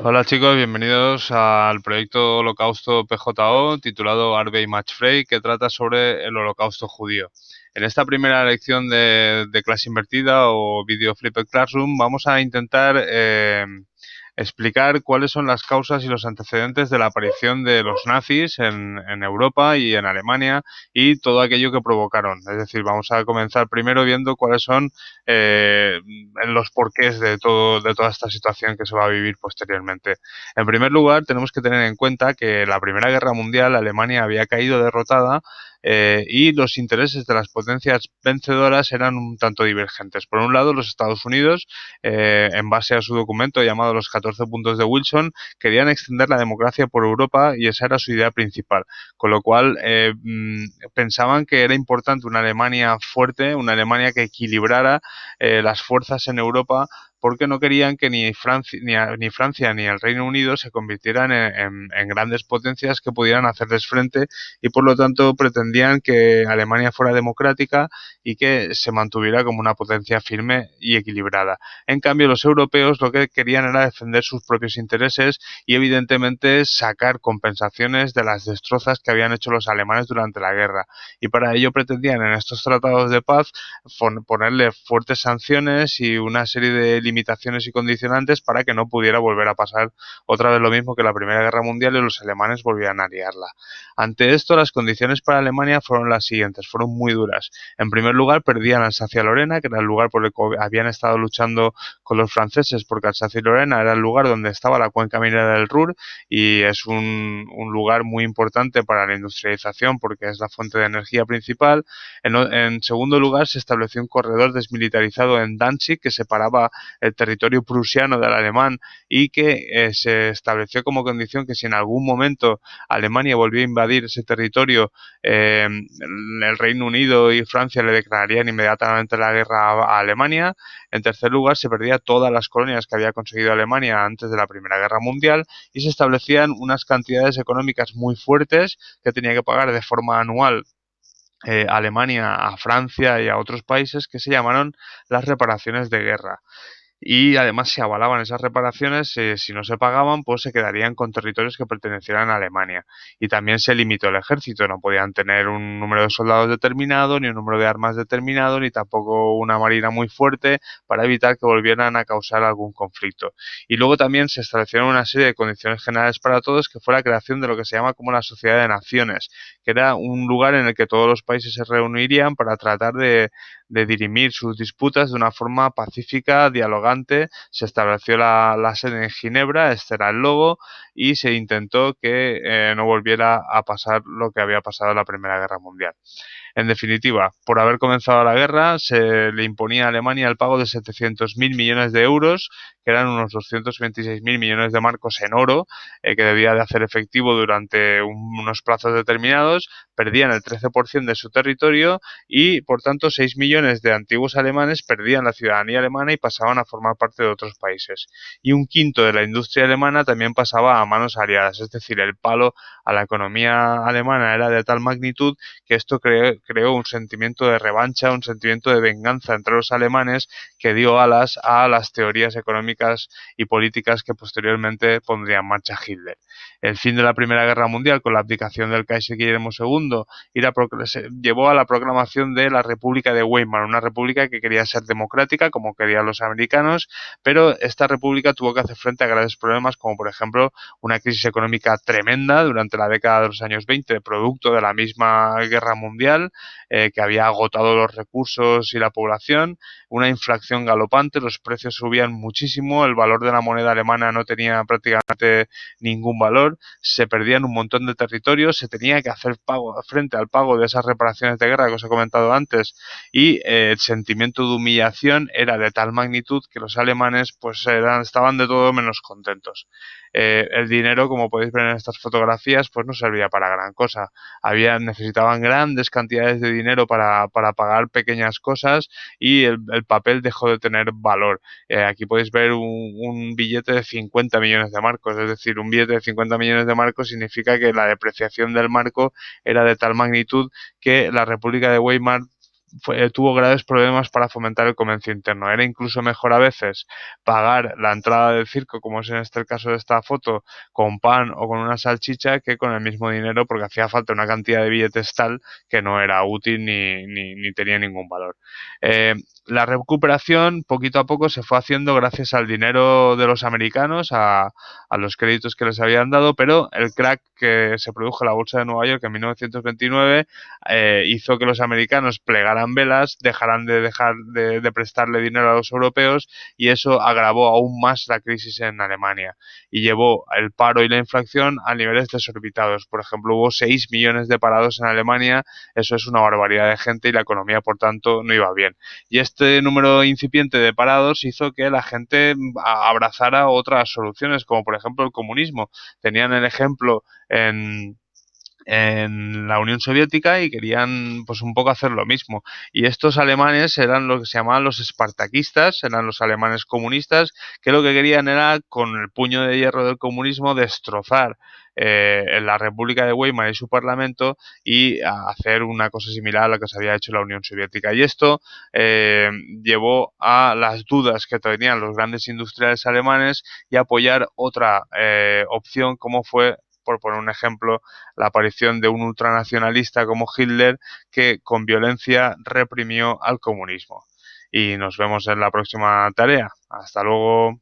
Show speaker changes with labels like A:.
A: Hola chicos, bienvenidos al proyecto Holocausto PJO titulado Harvey Match Frey, que trata sobre el Holocausto judío. En esta primera lección de clase invertida o Video Flipped Classroom vamos a intentar explicar cuáles son las causas y los antecedentes de la aparición de los nazis en Europa y en Alemania y todo aquello que provocaron. Es decir, vamos a comenzar primero viendo cuáles son los porqués de toda esta situación que se va a vivir posteriormente. En primer lugar, tenemos que tener en cuenta que la Primera Guerra Mundial, Alemania había caído derrotada y los intereses de las potencias vencedoras eran un tanto divergentes. Por un lado, los Estados Unidos, en base a su documento llamado Los 14 puntos de Wilson, querían extender la democracia por Europa y esa era su idea principal. Con lo cual, pensaban que era importante una Alemania fuerte, una Alemania que equilibrara las fuerzas en Europa, porque no querían que ni Francia ni el Reino Unido se convirtieran en grandes potencias que pudieran hacerles frente y por lo tanto pretendían que Alemania fuera democrática y que se mantuviera como una potencia firme y equilibrada. En cambio, los europeos lo que querían era defender sus propios intereses y evidentemente sacar compensaciones de las destrozas que habían hecho los alemanes durante la guerra. Y para ello pretendían en estos tratados de paz ponerle fuertes sanciones y una serie de limitaciones y condicionantes para que no pudiera volver a pasar otra vez lo mismo que la Primera Guerra Mundial y los alemanes volvieran a liarla. Ante esto, las condiciones para Alemania fueron las siguientes, fueron muy duras. En primer lugar, perdían Alsacia-Lorena, que era el lugar por el que habían estado luchando con los franceses, porque Alsacia y Lorena era el lugar donde estaba la cuenca minera del Ruhr y es un lugar muy importante para la industrialización porque es la fuente de energía principal. En segundo lugar, se estableció un corredor desmilitarizado en Danzig que separaba el territorio prusiano del alemán y que se estableció como condición que si en algún momento Alemania volvió a invadir ese territorio, el Reino Unido y Francia le declararían inmediatamente la guerra a Alemania. En tercer lugar, se perdía todas las colonias que había conseguido Alemania antes de la Primera Guerra Mundial y se establecían unas cantidades económicas muy fuertes que tenía que pagar de forma anual Alemania a Francia y a otros países que se llamaron las reparaciones de guerra y además se avalaban esas reparaciones, si no se pagaban, pues se quedarían con territorios que pertenecieran a Alemania. Y también se limitó el ejército, no podían tener un número de soldados determinado, ni un número de armas determinado, ni tampoco una marina muy fuerte para evitar que volvieran a causar algún conflicto. Y luego también se establecieron una serie de condiciones generales para todos, que fue la creación de lo que se llama como la Sociedad de Naciones, que era un lugar en el que todos los países se reunirían para tratar de dirimir sus disputas de una forma pacífica, dialogante. Se estableció la sede en Ginebra, este era el logo, y se intentó que no volviera a pasar lo que había pasado en la Primera Guerra Mundial. En definitiva, por haber comenzado la guerra, se le imponía a Alemania el pago de 700.000 millones de euros, que eran unos 226.000 millones de marcos en oro, que debía de hacer efectivo durante unos plazos determinados. Perdían el 13% de su territorio y, por tanto, 6 millones de antiguos alemanes perdían la ciudadanía alemana y pasaban a formar parte de otros países. Y un quinto de la industria alemana también pasaba a manos aliadas, es decir, el palo a la economía alemana era de tal magnitud que esto creó un sentimiento de revancha, un sentimiento de venganza entre los alemanes que dio alas a las teorías económicas y políticas que posteriormente pondría en marcha Hitler. El fin de la Primera Guerra Mundial con la abdicación del Kaiser Guillermo II llevó a la proclamación de la República de Weimar, una república que quería ser democrática como querían los americanos, pero esta república tuvo que hacer frente a graves problemas como por ejemplo una crisis económica tremenda durante la década de los años 20, producto de la misma guerra mundial, que había agotado los recursos y la población, una inflación galopante, los precios subían muchísimo, el valor de la moneda alemana no tenía prácticamente ningún valor, se perdían un montón de territorios, se tenía que hacer frente al pago de esas reparaciones de guerra que os he comentado antes y el sentimiento de humillación era de tal magnitud que los alemanes pues estaban de todo menos contentos. El dinero, como podéis ver en estas fotografías, pues no servía para gran cosa. Necesitaban grandes cantidades de dinero para pagar pequeñas cosas y el papel dejó de tener valor. Aquí podéis ver un billete de 50 millones de marcos, es decir, un billete de 50 millones de marcos significa que la depreciación del marco era de tal magnitud que la República de Weimar tuvo graves problemas para fomentar el comercio interno. Era incluso mejor a veces pagar la entrada del circo, como es en este el caso de esta foto, con pan o con una salchicha que con el mismo dinero, porque hacía falta una cantidad de billetes tal que no era útil ni tenía ningún valor. Eh, la recuperación poquito a poco se fue haciendo gracias al dinero de los americanos, a los créditos que les habían dado, pero el crack que se produjo en la bolsa de Nueva York en 1929 hizo que los americanos plegaran velas, dejar de prestarle dinero a los europeos, y eso agravó aún más la crisis en Alemania y llevó el paro y la inflación a niveles desorbitados. Por ejemplo, hubo 6 millones de parados en Alemania, eso es una barbaridad de gente y la economía, por tanto, no iba bien. Y este número incipiente de parados hizo que la gente abrazara otras soluciones, como por ejemplo el comunismo. Tenían el ejemplo en la Unión Soviética y querían pues un poco hacer lo mismo. Y estos alemanes eran lo que se llamaban los espartaquistas, eran los alemanes comunistas, que lo que querían era, con el puño de hierro del comunismo, destrozar la República de Weimar y su parlamento y hacer una cosa similar a la que se había hecho en la Unión Soviética. Y esto llevó a las dudas que tenían los grandes industriales alemanes y apoyar otra opción, como fue, por poner un ejemplo, la aparición de un ultranacionalista como Hitler, que con violencia reprimió al comunismo. Y nos vemos en la próxima tarea. Hasta luego.